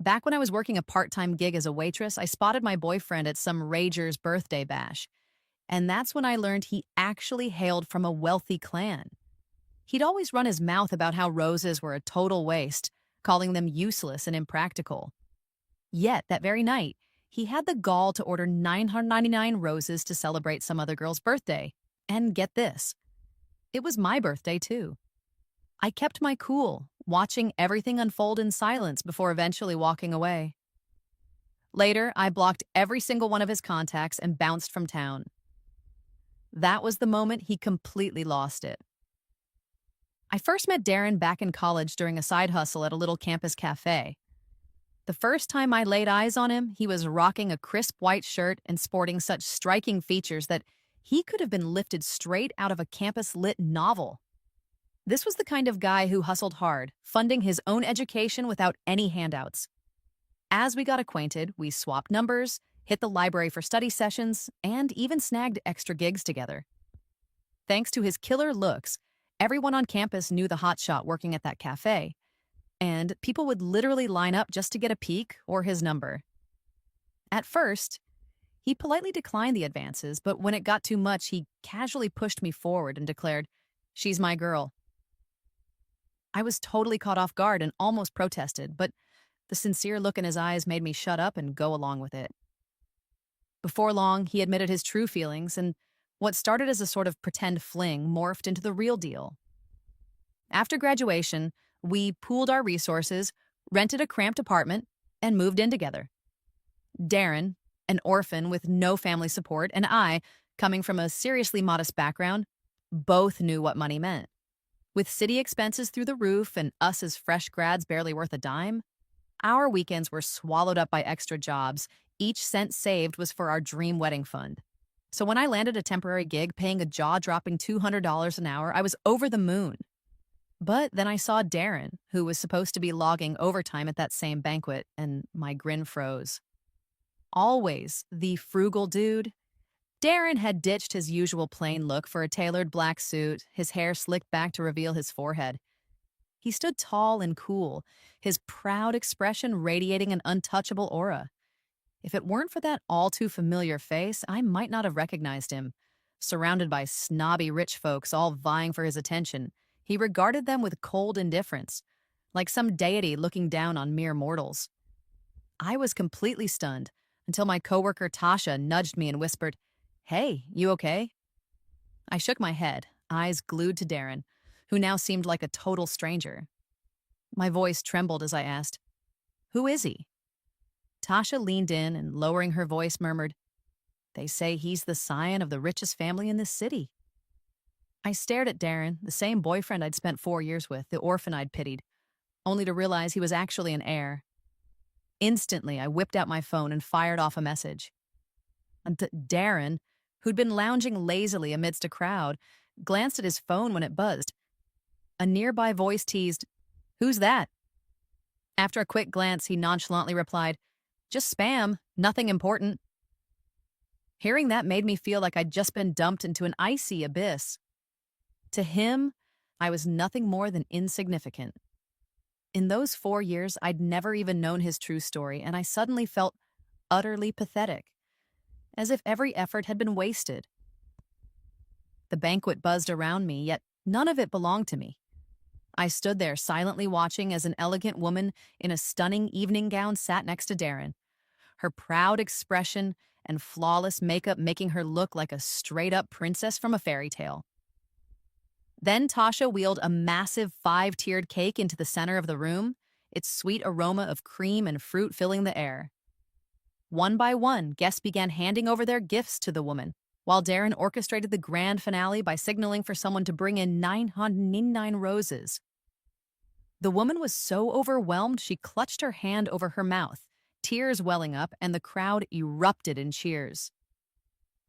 Back when I was working a part-time gig as a waitress, I spotted my boyfriend at some rager's birthday bash. And that's when I learned he actually hailed from a wealthy clan. He'd always run his mouth about how roses were a total waste, calling them useless and impractical. Yet, that very night, he had the gall to order 999 roses to celebrate some other girl's birthday. And get this, it was my birthday too. I kept my cool, watching everything unfold in silence before eventually walking away. Later, I blocked every single one of his contacts and bounced from town. That was the moment he completely lost it. I first met Darren back in college during a side hustle at a little campus cafe. The first time I laid eyes on him, he was rocking a crisp white shirt and sporting such striking features that he could have been lifted straight out of a campus-lit novel. This was the kind of guy who hustled hard, funding his own education without any handouts. As we got acquainted, we swapped numbers, hit the library for study sessions, and even snagged extra gigs together. Thanks to his killer looks, everyone on campus knew the hotshot working at that cafe, and people would literally line up just to get a peek or his number. At first, he politely declined the advances, but when it got too much, he casually pushed me forward and declared, "She's my girl." I was totally caught off guard and almost protested, but the sincere look in his eyes made me shut up and go along with it. Before long, he admitted his true feelings, and what started as a sort of pretend fling morphed into the real deal. After graduation, we pooled our resources, rented a cramped apartment, and moved in together. Darren, an orphan with no family support, and I, coming from a seriously modest background, both knew what money meant. With city expenses through the roof and us as fresh grads barely worth a dime, our weekends were swallowed up by extra jobs. Each cent saved was for our dream wedding fund. So when I landed a temporary gig paying a jaw-dropping $200 an hour, I was over the moon. But then I saw Darren, who was supposed to be logging overtime at that same banquet, and my grin froze. Always the frugal dude, Darren had ditched his usual plain look for a tailored black suit, his hair slicked back to reveal his forehead. He stood tall and cool, his proud expression radiating an untouchable aura. If it weren't for that all-too-familiar face, I might not have recognized him. Surrounded by snobby rich folks all vying for his attention, he regarded them with cold indifference, like some deity looking down on mere mortals. I was completely stunned until my coworker Tasha nudged me and whispered, "Hey, you okay?" I shook my head, eyes glued to Darren, who now seemed like a total stranger. My voice trembled as I asked, "Who is he?" Tasha leaned in and, lowering her voice, murmured, "They say he's the scion of the richest family in this city." I stared at Darren, the same boyfriend I'd spent 4 years with, the orphan I'd pitied, only to realize he was actually an heir. Instantly, I whipped out my phone and fired off a message. And Darren, who'd been lounging lazily amidst a crowd, glanced at his phone when it buzzed. A nearby voice teased, "Who's that?" After a quick glance, he nonchalantly replied, "Just spam, nothing important." Hearing that made me feel like I'd just been dumped into an icy abyss. To him, I was nothing more than insignificant. In those 4 years, I'd never even known his true story, and I suddenly felt utterly pathetic, as if every effort had been wasted. The banquet buzzed around me, yet none of it belonged to me. I stood there silently watching as an elegant woman in a stunning evening gown sat next to Darren, her proud expression and flawless makeup making her look like a straight-up princess from a fairy tale. Then Tasha wheeled a massive 5-tiered cake into the center of the room, its sweet aroma of cream and fruit filling the air. One by one, guests began handing over their gifts to the woman, while Darren orchestrated the grand finale by signaling for someone to bring in 999 roses. The woman was so overwhelmed she clutched her hand over her mouth, tears welling up, and the crowd erupted in cheers.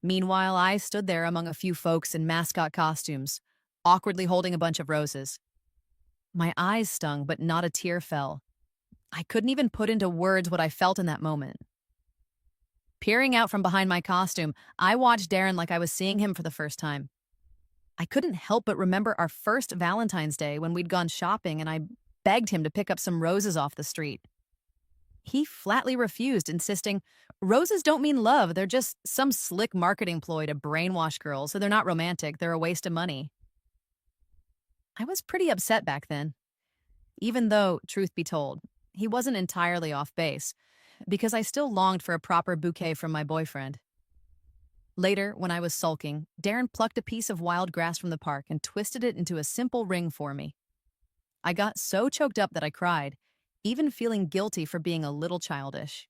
Meanwhile, I stood there among a few folks in mascot costumes, awkwardly holding a bunch of roses. My eyes stung, but not a tear fell. I couldn't even put into words what I felt in that moment. Peering out from behind my costume, I watched Darren like I was seeing him for the first time. I couldn't help but remember our first Valentine's Day when we'd gone shopping and I begged him to pick up some roses off the street. He flatly refused, insisting, "Roses don't mean love. They're just some slick marketing ploy to brainwash girls, so they're not romantic. They're a waste of money." I was pretty upset back then, even though, truth be told, he wasn't entirely off base, because I still longed for a proper bouquet from my boyfriend. Later, when I was sulking, Darren plucked a piece of wild grass from the park and twisted it into a simple ring for me. I got so choked up that I cried, even feeling guilty for being a little childish.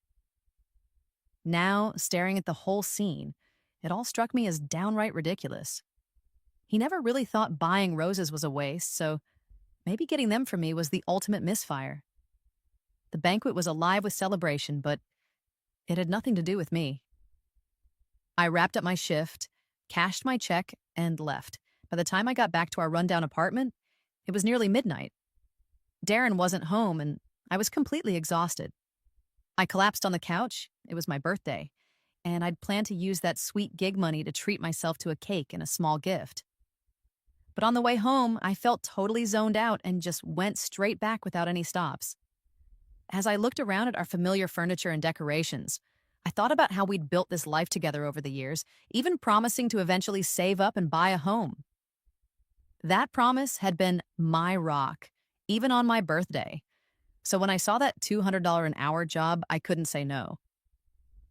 Now, staring at the whole scene, it all struck me as downright ridiculous. He never really thought buying roses was a waste, so maybe getting them for me was the ultimate misfire. The banquet was alive with celebration, but it had nothing to do with me. I wrapped up my shift, cashed my check, and left. By the time I got back to our rundown apartment, it was nearly midnight. Darren wasn't home, and I was completely exhausted. I collapsed on the couch. It was my birthday, and I'd planned to use that sweet gig money to treat myself to a cake and a small gift. But on the way home, I felt totally zoned out and just went straight back without any stops. As I looked around at our familiar furniture and decorations, I thought about how we'd built this life together over the years, even promising to eventually save up and buy a home. That promise had been my rock, even on my birthday. So when I saw that $200 an hour job, I couldn't say no.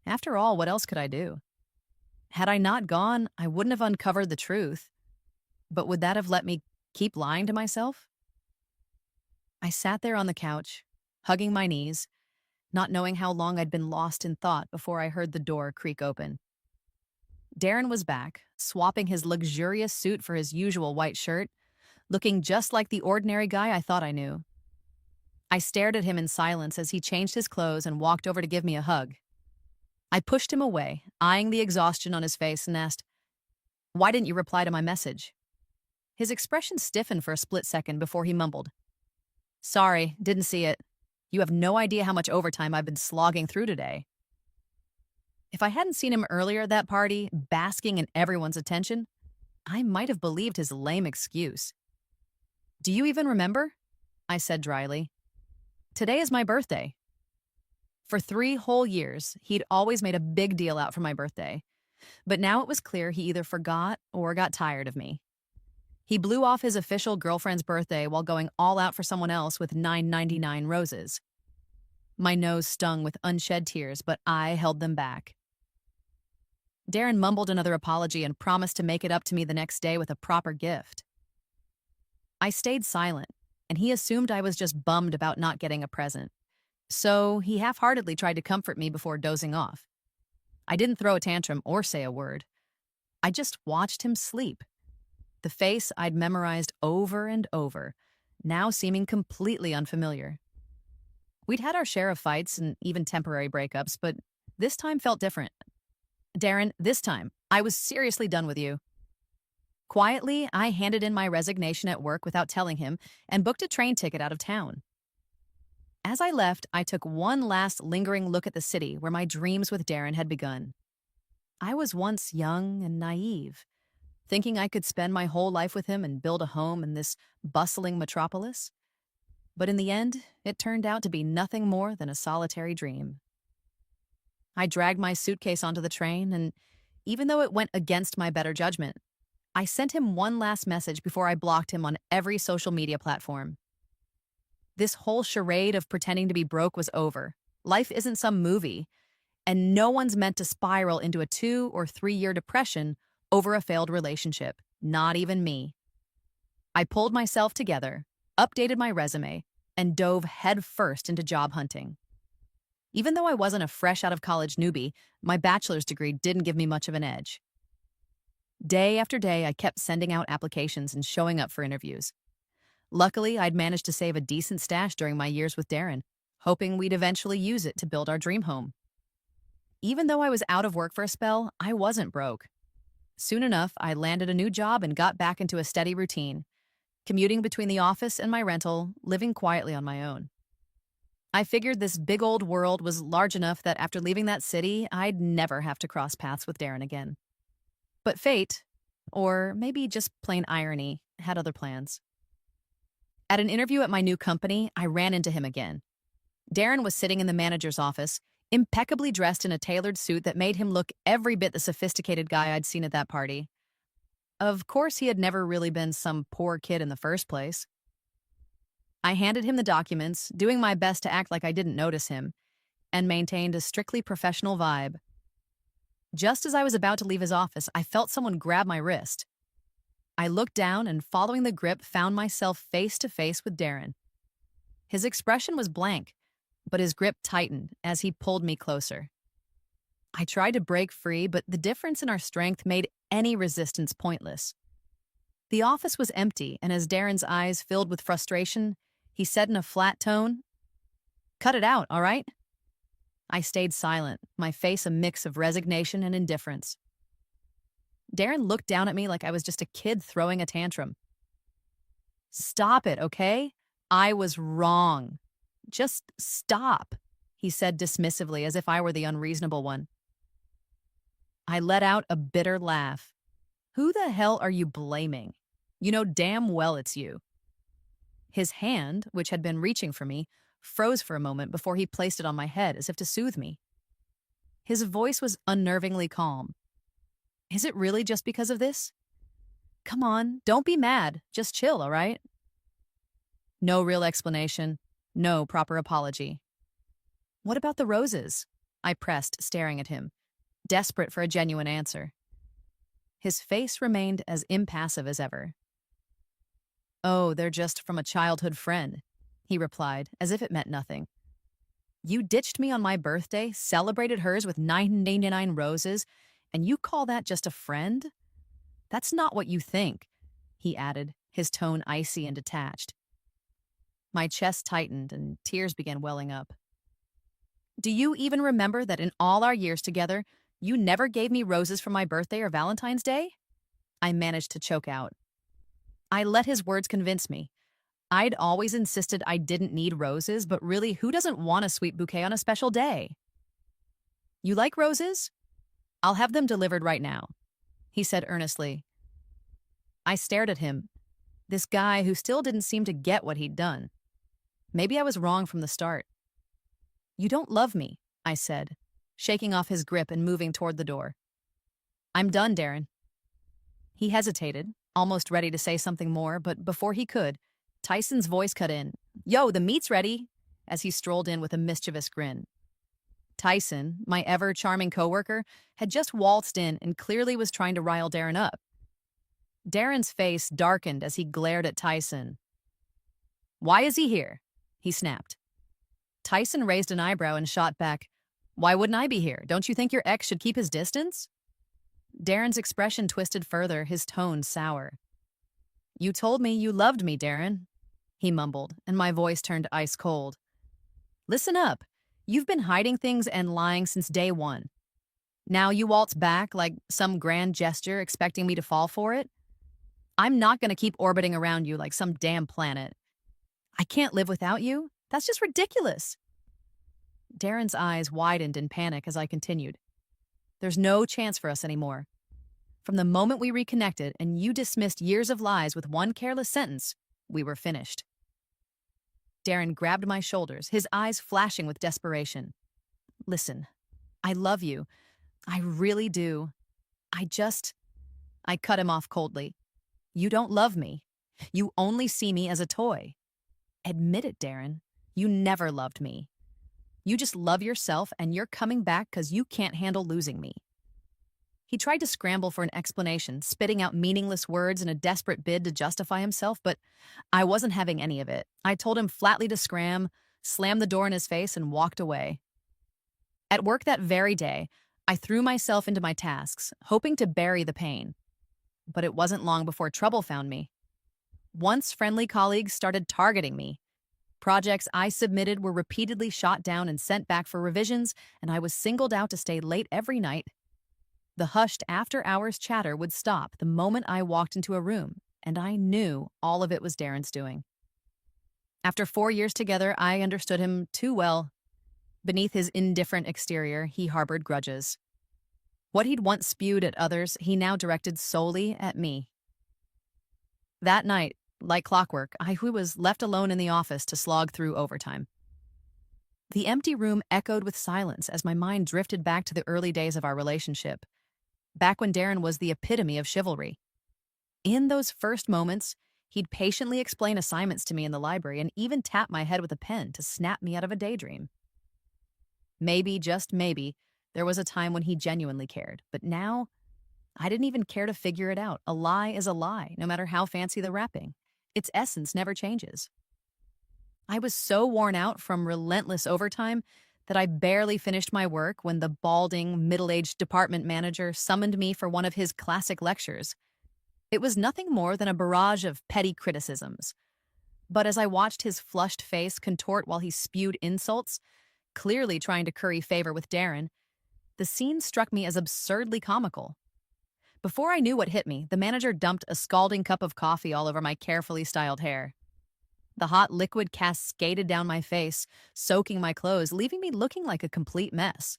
After all, what else could I do? Had I not gone, I wouldn't have uncovered the truth. But would that have let me keep lying to myself? I sat there on the couch, hugging my knees, not knowing how long I'd been lost in thought before I heard the door creak open. Darren was back, swapping his luxurious suit for his usual white shirt, looking just like the ordinary guy I thought I knew. I stared at him in silence as he changed his clothes and walked over to give me a hug. I pushed him away, eyeing the exhaustion on his face, and asked, "Why didn't you reply to my message?" His expression stiffened for a split second before he mumbled, "Sorry, didn't see it. You have no idea how much overtime I've been slogging through today." If I hadn't seen him earlier at that party, basking in everyone's attention, I might have believed his lame excuse. "Do you even remember?" I said dryly. "Today is my birthday." For 3 whole years, he'd always made a big deal out for my birthday. But now it was clear he either forgot or got tired of me. He blew off his official girlfriend's birthday while going all out for someone else with $9.99 roses. My nose stung with unshed tears, but I held them back. Darren mumbled another apology and promised to make it up to me the next day with a proper gift. I stayed silent, and he assumed I was just bummed about not getting a present. So he half-heartedly tried to comfort me before dozing off. I didn't throw a tantrum or say a word. I just watched him sleep. The face I'd memorized over and over, now seeming completely unfamiliar. We'd had our share of fights and even temporary breakups, but this time felt different. "Darren, this time, I was seriously done with you." Quietly, I handed in my resignation at work without telling him and booked a train ticket out of town. As I left, I took one last lingering look at the city where my dreams with Darren had begun. I was once young and naive, thinking I could spend my whole life with him and build a home in this bustling metropolis. But in the end, it turned out to be nothing more than a solitary dream. I dragged my suitcase onto the train, and even though it went against my better judgment, I sent him one last message before I blocked him on every social media platform. This whole charade of pretending to be broke was over. Life isn't some movie, and no one's meant to spiral into a 2 or 3 year depression over a failed relationship, not even me. I pulled myself together, updated my resume, and dove headfirst into job hunting. Even though I wasn't a fresh out of college newbie, my bachelor's degree didn't give me much of an edge. Day after day, I kept sending out applications and showing up for interviews. Luckily, I'd managed to save a decent stash during my years with Darren, hoping we'd eventually use it to build our dream home. Even though I was out of work for a spell, I wasn't broke. Soon enough, I landed a new job and got back into a steady routine, commuting between the office and my rental, living quietly on my own. I figured this big old world was large enough that after leaving that city, I'd never have to cross paths with Darren again. But fate, or maybe just plain irony, had other plans. At an interview at my new company, I ran into him again. Darren was sitting in the manager's office, impeccably dressed in a tailored suit that made him look every bit the sophisticated guy I'd seen at that party. Of course, he had never really been some poor kid in the first place. I handed him the documents, doing my best to act like I didn't notice him, and maintained a strictly professional vibe. Just as I was about to leave his office, I felt someone grab my wrist. I looked down and, following the grip, found myself face to face with Darren. His expression was blank, but his grip tightened as he pulled me closer. I tried to break free, but the difference in our strength made any resistance pointless. The office was empty, and as Darren's eyes filled with frustration, he said in a flat tone, "Cut it out, all right?" I stayed silent, my face a mix of resignation and indifference. Darren looked down at me like I was just a kid throwing a tantrum. "Stop it, okay? I was wrong. Just stop," he said dismissively as if I were the unreasonable one. I let out a bitter laugh. "Who the hell are you blaming? You know damn well it's you." His hand, which had been reaching for me, froze for a moment before he placed it on my head as if to soothe me. His voice was unnervingly calm. "Is it really just because of this? Come on, don't be mad. Just chill, all right?" No real explanation, no proper apology. "What about the roses?" I pressed, staring at him, desperate for a genuine answer. His face remained as impassive as ever. "Oh, they're just from a childhood friend," he replied, as if it meant nothing. "You ditched me on my birthday, celebrated hers with 999 roses, and you call that just a friend? That's not what you think," he added, his tone icy and detached. My chest tightened and tears began welling up. "Do you even remember that in all our years together, you never gave me roses for my birthday or Valentine's Day?" I managed to choke out. I let his words convince me. I'd always insisted I didn't need roses, but really, who doesn't want a sweet bouquet on a special day? "You like roses? I'll have them delivered right now," he said earnestly. I stared at him, this guy who still didn't seem to get what he'd done. Maybe I was wrong from the start. "You don't love me," I said, shaking off his grip and moving toward the door. "I'm done, Darren." He hesitated, almost ready to say something more, but before he could, Tyson's voice cut in. "Yo, the meat's ready," as he strolled in with a mischievous grin. Tyson, my ever-charming coworker, had just waltzed in and clearly was trying to rile Darren up. Darren's face darkened as he glared at Tyson. "Why is he here?" he snapped. Tyson raised an eyebrow and shot back, "Why wouldn't I be here? Don't you think your ex should keep his distance?" Darren's expression twisted further, his tone sour. "You told me you loved me, Darren," he mumbled, and my voice turned ice cold. "Listen up. You've been hiding things and lying since day one. Now you waltz back like some grand gesture expecting me to fall for it? I'm not going to keep orbiting around you like some damn planet. I can't live without you. That's just ridiculous." Darren's eyes widened in panic as I continued. "There's no chance for us anymore. From the moment we reconnected and you dismissed years of lies with one careless sentence, we were finished." Darren grabbed my shoulders, his eyes flashing with desperation. "Listen, I love you. I really do. I cut him off coldly. "You don't love me. You only see me as a toy. Admit it, Darren. You never loved me. You just love yourself and you're coming back because you can't handle losing me." He tried to scramble for an explanation, spitting out meaningless words in a desperate bid to justify himself, but I wasn't having any of it. I told him flatly to scram, slammed the door in his face, and walked away. At work that very day, I threw myself into my tasks, hoping to bury the pain. But it wasn't long before trouble found me. Once friendly colleagues started targeting me. Projects I submitted were repeatedly shot down and sent back for revisions, and I was singled out to stay late every night. The hushed after-hours chatter would stop the moment I walked into a room, and I knew all of it was Darren's doing. After 4 years together, I understood him too well. Beneath his indifferent exterior, he harbored grudges. What he'd once spewed at others, he now directed solely at me. That night, like clockwork, I was left alone in the office to slog through overtime. The empty room echoed with silence as my mind drifted back to the early days of our relationship, back when Darren was the epitome of chivalry. In those first moments, he'd patiently explain assignments to me in the library and even tap my head with a pen to snap me out of a daydream. Maybe, just maybe, there was a time when he genuinely cared, but now I didn't even care to figure it out. A lie is a lie, no matter how fancy the wrapping. Its essence never changes. I was so worn out from relentless overtime that I barely finished my work when the balding, middle-aged department manager summoned me for one of his classic lectures. It was nothing more than a barrage of petty criticisms. But as I watched his flushed face contort while he spewed insults, clearly trying to curry favor with Darren, the scene struck me as absurdly comical. Before I knew what hit me, the manager dumped a scalding cup of coffee all over my carefully styled hair. The hot liquid cascaded down my face, soaking my clothes, leaving me looking like a complete mess.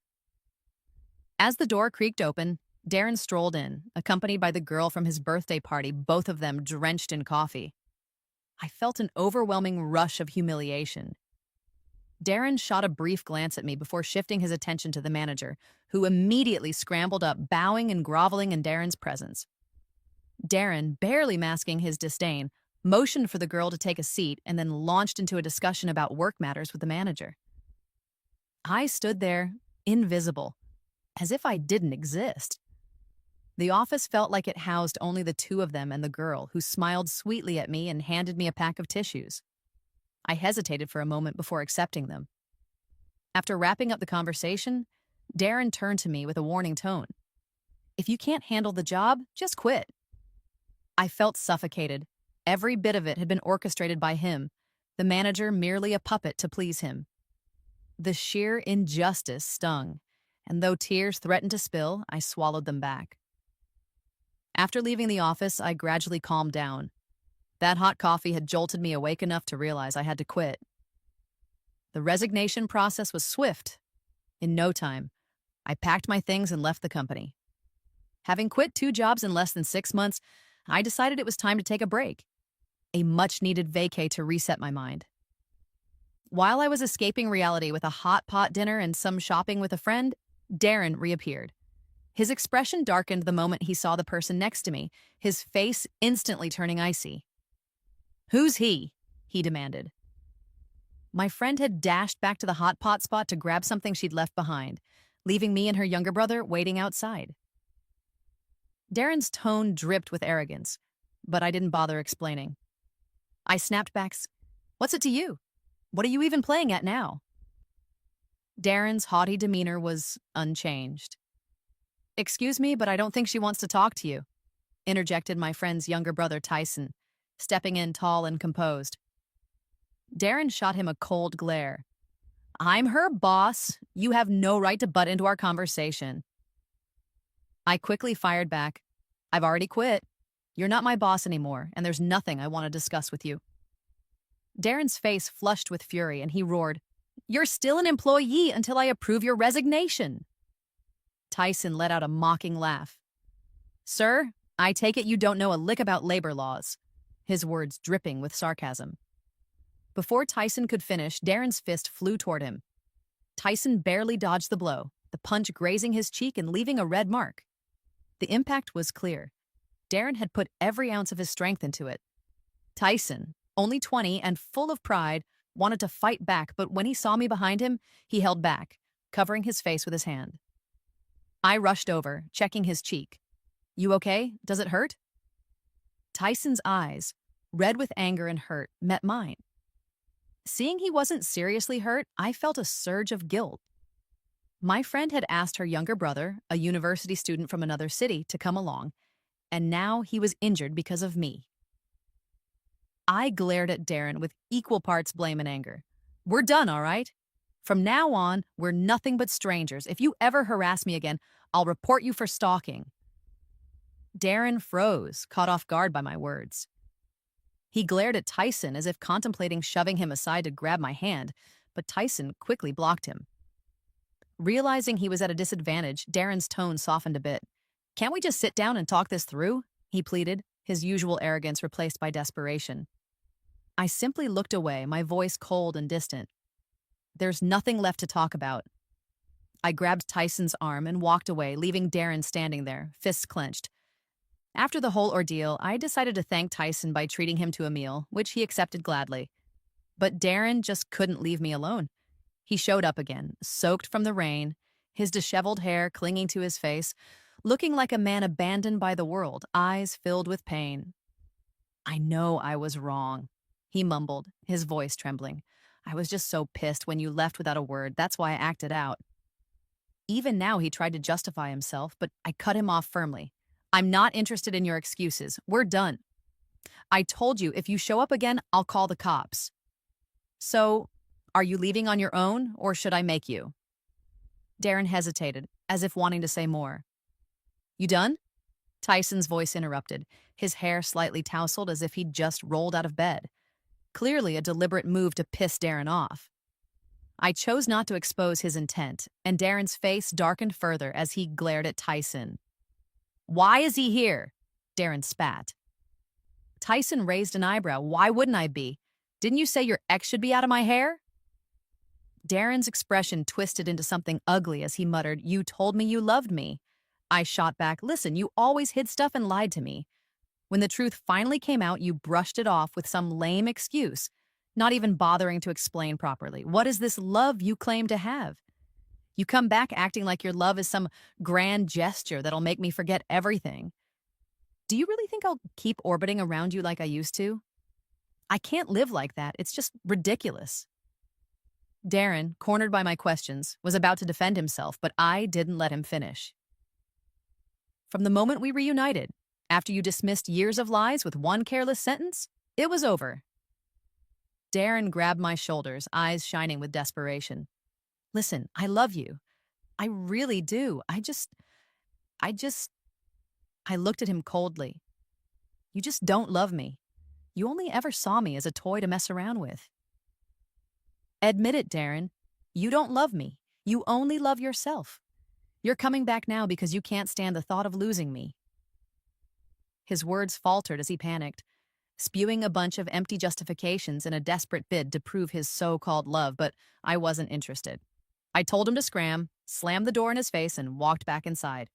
As the door creaked open, Darren strolled in, accompanied by the girl from his birthday party, both of them drenched in coffee. I felt an overwhelming rush of humiliation. Darren shot a brief glance at me before shifting his attention to the manager, who immediately scrambled up, bowing and groveling in Darren's presence. Darren, barely masking his disdain, motioned for the girl to take a seat and then launched into a discussion about work matters with the manager. I stood there, invisible, as if I didn't exist. The office felt like it housed only the two of them and the girl, who smiled sweetly at me and handed me a pack of tissues. I hesitated for a moment before accepting them. After wrapping up the conversation, Darren turned to me with a warning tone. "If you can't handle the job, just quit." I felt suffocated. Every bit of it had been orchestrated by him, the manager merely a puppet to please him. The sheer injustice stung, and though tears threatened to spill, I swallowed them back. After leaving the office, I gradually calmed down. That hot coffee had jolted me awake enough to realize I had to quit. The resignation process was swift. In no time, I packed my things and left the company. Having quit 2 jobs in less than 6 months, I decided it was time to take a break. A much-needed vacay to reset my mind. While I was escaping reality with a hot pot dinner and some shopping with a friend, Darren reappeared. His expression darkened the moment he saw the person next to me, his face instantly turning icy. "Who's he?" he demanded. My friend had dashed back to the hot pot spot to grab something she'd left behind, leaving me and her younger brother waiting outside. Darren's tone dripped with arrogance, but I didn't bother explaining. I snapped back, "What's it to you? What are you even playing at now?" Darren's haughty demeanor was unchanged. "Excuse me, but I don't think she wants to talk to you," interjected my friend's younger brother Tyson, stepping in tall and composed. Darren shot him a cold glare. "I'm her boss. You have no right to butt into our conversation." I quickly fired back, "I've already quit. You're not my boss anymore, and there's nothing I want to discuss with you." Darren's face flushed with fury, and he roared, "You're still an employee until I approve your resignation." Tyson let out a mocking laugh. "Sir, I take it you don't know a lick about labor laws," his words dripping with sarcasm. Before Tyson could finish, Darren's fist flew toward him. Tyson barely dodged the blow, the punch grazing his cheek and leaving a red mark. The impact was clear. Darren had put every ounce of his strength into it. Tyson, only 20 and full of pride, wanted to fight back, but when he saw me behind him, he held back, covering his face with his hand. I rushed over, checking his cheek. "You okay? Does it hurt?" Tyson's eyes, red with anger and hurt, met mine. Seeing he wasn't seriously hurt, I felt a surge of guilt. My friend had asked her younger brother, a university student from another city, to come along, and now he was injured because of me. I glared at Darren with equal parts blame and anger. "We're done, all right? From now on, we're nothing but strangers. If you ever harass me again, I'll report you for stalking." Darren froze, caught off guard by my words. He glared at Tyson as if contemplating shoving him aside to grab my hand, but Tyson quickly blocked him. Realizing he was at a disadvantage, Darren's tone softened a bit. "Can't we just sit down and talk this through?" he pleaded, his usual arrogance replaced by desperation. I simply looked away, my voice cold and distant. There's nothing left to talk about. I grabbed Tyson's arm and walked away, leaving Darren standing there, fists clenched. After the whole ordeal, I decided to thank Tyson by treating him to a meal, which he accepted gladly. But Darren just couldn't leave me alone. He showed up again, soaked from the rain, his disheveled hair clinging to his face, looking like a man abandoned by the world, eyes filled with pain. "I know I was wrong," he mumbled, his voice trembling. "I was just so pissed when you left without a word. That's why I acted out." Even now, he tried to justify himself, but I cut him off firmly. "I'm not interested in your excuses. We're done. I told you if you show up again, I'll call the cops." "So, are you leaving on your own, or should I make you?" Darren hesitated, as if wanting to say more. "You done?" Tyson's voice interrupted, his hair slightly tousled as if he'd just rolled out of bed. Clearly a deliberate move to piss Darren off. I chose not to expose his intent, and Darren's face darkened further as he glared at Tyson. "Why is he here?" Darren spat. Tyson raised an eyebrow. "Why wouldn't I be? Didn't you say your ex should be out of my hair?" Darren's expression twisted into something ugly as he muttered, "You told me you loved me." I shot back, "Listen, you always hid stuff and lied to me. When the truth finally came out, you brushed it off with some lame excuse, not even bothering to explain properly. What is this love you claim to have? You come back acting like your love is some grand gesture that'll make me forget everything. Do you really think I'll keep orbiting around you like I used to? I can't live like that. It's just ridiculous." Darren, cornered by my questions, was about to defend himself, but I didn't let him finish. "From the moment we reunited, after you dismissed years of lies with one careless sentence, it was over." Darren grabbed my shoulders, eyes shining with desperation. "Listen, I love you. I really do. I just, I looked at him coldly. "You just don't love me. You only ever saw me as a toy to mess around with." "Admit it, Darren. You don't love me. You only love yourself. You're coming back now because you can't stand the thought of losing me." His words faltered as he panicked, spewing a bunch of empty justifications in a desperate bid to prove his so-called love, but I wasn't interested. I told him to scram, slammed the door in his face, and walked back inside.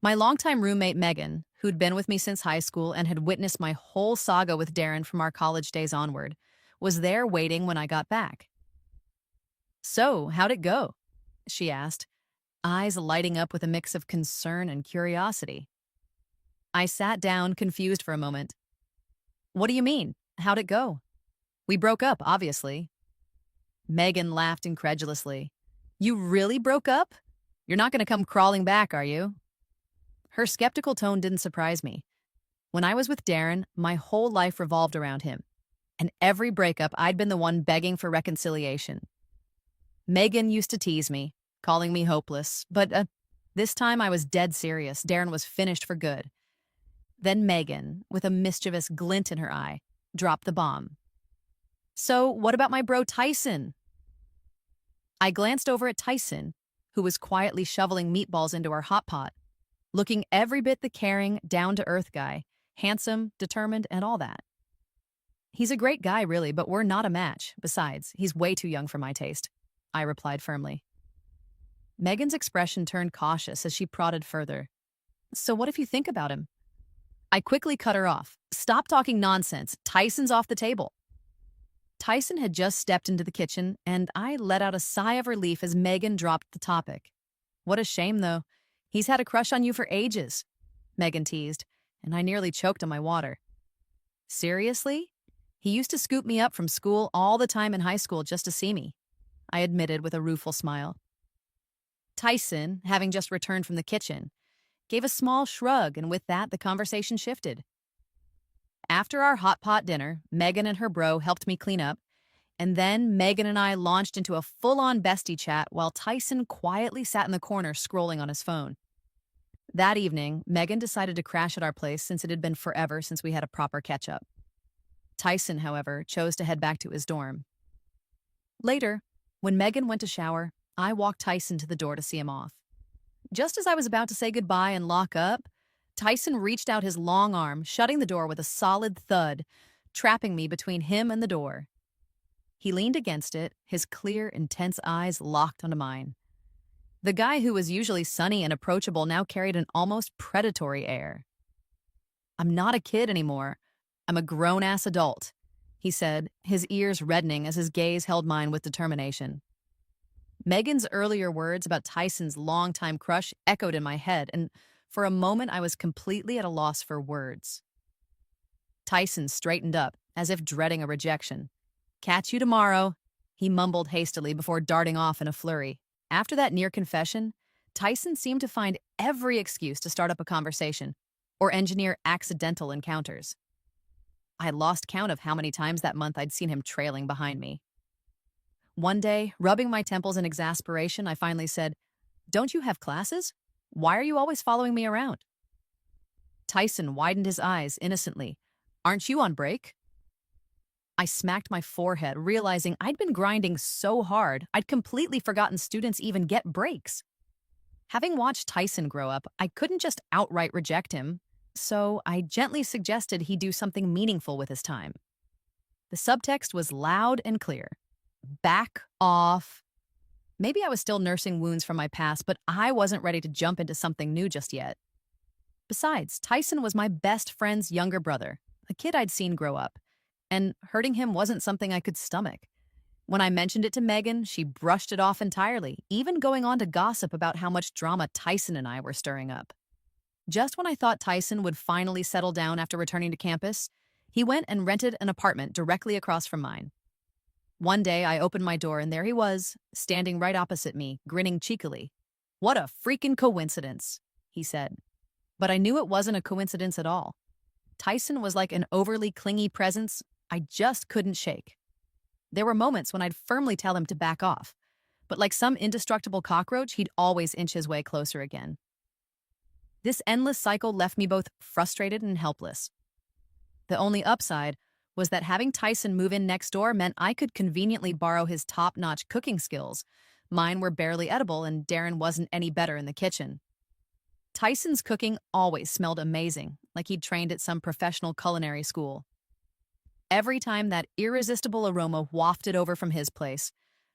My longtime roommate, Megan, who'd been with me since high school and had witnessed my whole saga with Darren from our college days onward, was there waiting when I got back. "So, how'd it go?" she asked, eyes lighting up with a mix of concern and curiosity. I sat down, confused for a moment. "What do you mean? How'd it go?" "We broke up, obviously." Megan laughed incredulously. "You really broke up? You're not going to come crawling back, are you?" Her skeptical tone didn't surprise me. When I was with Darren, my whole life revolved around him, and every breakup I'd been the one begging for reconciliation. Megan used to tease me, calling me hopeless, but this time I was dead serious. Darren was finished for good. Then Megan, with a mischievous glint in her eye, dropped the bomb. "So, what about my bro Tyson?" I glanced over at Tyson, who was quietly shoveling meatballs into our hot pot, looking every bit the caring, down-to-earth guy, handsome, determined, and all that. "He's a great guy, really, but we're not a match. Besides, he's way too young for my taste," I replied firmly. Megan's expression turned cautious as she prodded further. "So what if you think about him?" I quickly cut her off. "Stop talking nonsense. Tyson's off the table." Tyson had just stepped into the kitchen, and I let out a sigh of relief as Megan dropped the topic. "What a shame, though. He's had a crush on you for ages," Megan teased, and I nearly choked on my water. "Seriously? He used to scoop me up from school all the time in high school just to see me," I admitted with a rueful smile. Tyson, having just returned from the kitchen, gave a small shrug, and with that, the conversation shifted. After our hot pot dinner, Megan and her bro helped me clean up, and then Megan and I launched into a full-on bestie chat while Tyson quietly sat in the corner scrolling on his phone. That evening, Megan decided to crash at our place since it had been forever since we had a proper catch-up. Tyson, however, chose to head back to his dorm. Later, when Megan went to shower, I walked Tyson to the door to see him off. Just as I was about to say goodbye and lock up, Tyson reached out his long arm, shutting the door with a solid thud, trapping me between him and the door. He leaned against it, his clear, intense eyes locked onto mine. The guy who was usually sunny and approachable now carried an almost predatory air. "I'm not a kid anymore. I'm a grown-ass adult," he said, his ears reddening as his gaze held mine with determination. Megan's earlier words about Tyson's longtime crush echoed in my head, and for a moment I was completely at a loss for words. Tyson straightened up, as if dreading a rejection. "Catch you tomorrow," he mumbled hastily before darting off in a flurry. After that near confession, Tyson seemed to find every excuse to start up a conversation or engineer accidental encounters. I had lost count of how many times that month I'd seen him trailing behind me. One day, rubbing my temples in exasperation, I finally said, "Don't you have classes? Why are you always following me around?" Tyson widened his eyes innocently. "Aren't you on break?" I smacked my forehead, realizing I'd been grinding so hard, I'd completely forgotten students even get breaks. Having watched Tyson grow up, I couldn't just outright reject him, so I gently suggested he do something meaningful with his time. The subtext was loud and clear. Back off. Maybe I was still nursing wounds from my past, but I wasn't ready to jump into something new just yet. Besides, Tyson was my best friend's younger brother, a kid I'd seen grow up, and hurting him wasn't something I could stomach. When I mentioned it to Megan, she brushed it off entirely, even going on to gossip about how much drama Tyson and I were stirring up. Just when I thought Tyson would finally settle down after returning to campus, he went and rented an apartment directly across from mine. One day, I opened my door and there he was, standing right opposite me, grinning cheekily. "What a freaking coincidence," he said. But I knew it wasn't a coincidence at all. Tyson was like an overly clingy presence I just couldn't shake. There were moments when I'd firmly tell him to back off, but like some indestructible cockroach, he'd always inch his way closer again. This endless cycle left me both frustrated and helpless. The only upside was that having Tyson move in next door meant I could conveniently borrow his top-notch cooking skills. Mine were barely edible, and Darren wasn't any better in the kitchen. Tyson's cooking always smelled amazing, like he'd trained at some professional culinary school. Every time that irresistible aroma wafted over from his place,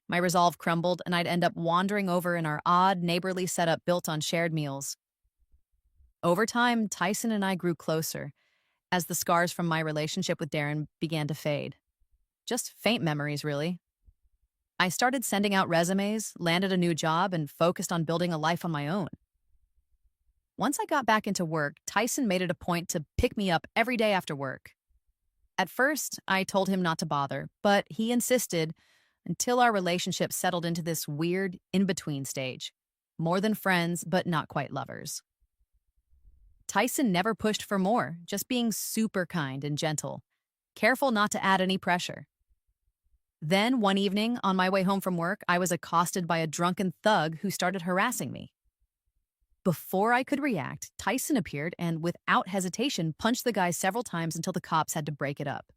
my resolve crumbled and I'd end up wandering over in our odd, neighborly setup built on shared meals. Over time, Tyson and I grew closer, as the scars from my relationship with Darren began to fade. Just faint memories, really. I started sending out resumes, landed a new job, and focused on building a life on my own. Once I got back into work, Tyson made it a point to pick me up every day after work. At first, I told him not to bother, but he insisted until our relationship settled into this weird in-between stage. More than friends, but not quite lovers. Tyson never pushed for more, just being super kind and gentle, careful not to add any pressure. Then, one evening, on my way home from work, I was accosted by a drunken thug who started harassing me. Before I could react, Tyson appeared and, without hesitation, punched the guy several times until the cops had to break it up.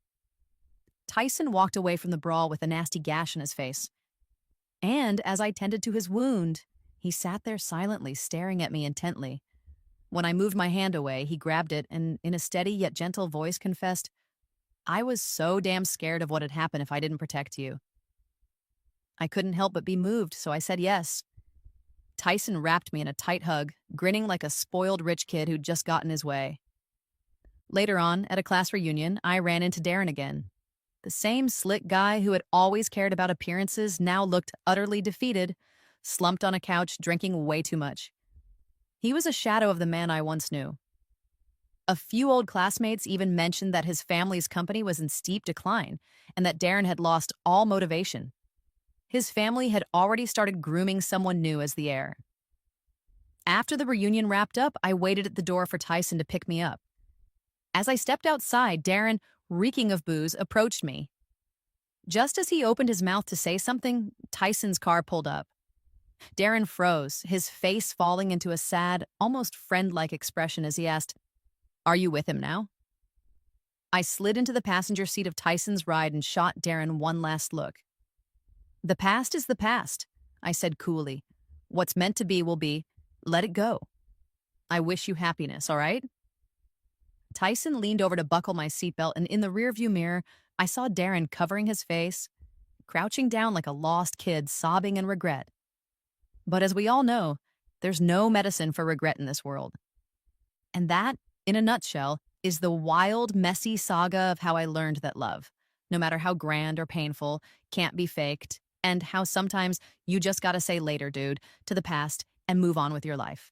Tyson walked away from the brawl with a nasty gash in his face. And as I tended to his wound, he sat there silently, staring at me intently. When I moved my hand away, he grabbed it and, in a steady yet gentle voice, confessed, "I was so damn scared of what had happened if I didn't protect you." I couldn't help but be moved, so I said yes. Tyson wrapped me in a tight hug, grinning like a spoiled rich kid who'd just gotten his way. Later on, at a class reunion, I ran into Darren again. The same slick guy who had always cared about appearances now looked utterly defeated, slumped on a couch, drinking way too much. He was a shadow of the man I once knew. A few old classmates even mentioned that his family's company was in steep decline and that Darren had lost all motivation. His family had already started grooming someone new as the heir. After the reunion wrapped up, I waited at the door for Tyson to pick me up. As I stepped outside, Darren, reeking of booze, approached me. Just as he opened his mouth to say something, Tyson's car pulled up. Darren froze, his face falling into a sad, almost friend-like expression as he asked, "Are you with him now?" I slid into the passenger seat of Tyson's ride and shot Darren one last look. "The past is the past," I said coolly. "What's meant to be will be. Let it go. I wish you happiness, all right?" Tyson leaned over to buckle my seatbelt, and in the rearview mirror, I saw Darren covering his face, crouching down like a lost kid, sobbing in regret. But as we all know, there's no medicine for regret in this world. And that, in a nutshell, is the wild, messy saga of how I learned that love, no matter how grand or painful, can't be faked, and how sometimes you just gotta say later, dude, to the past and move on with your life.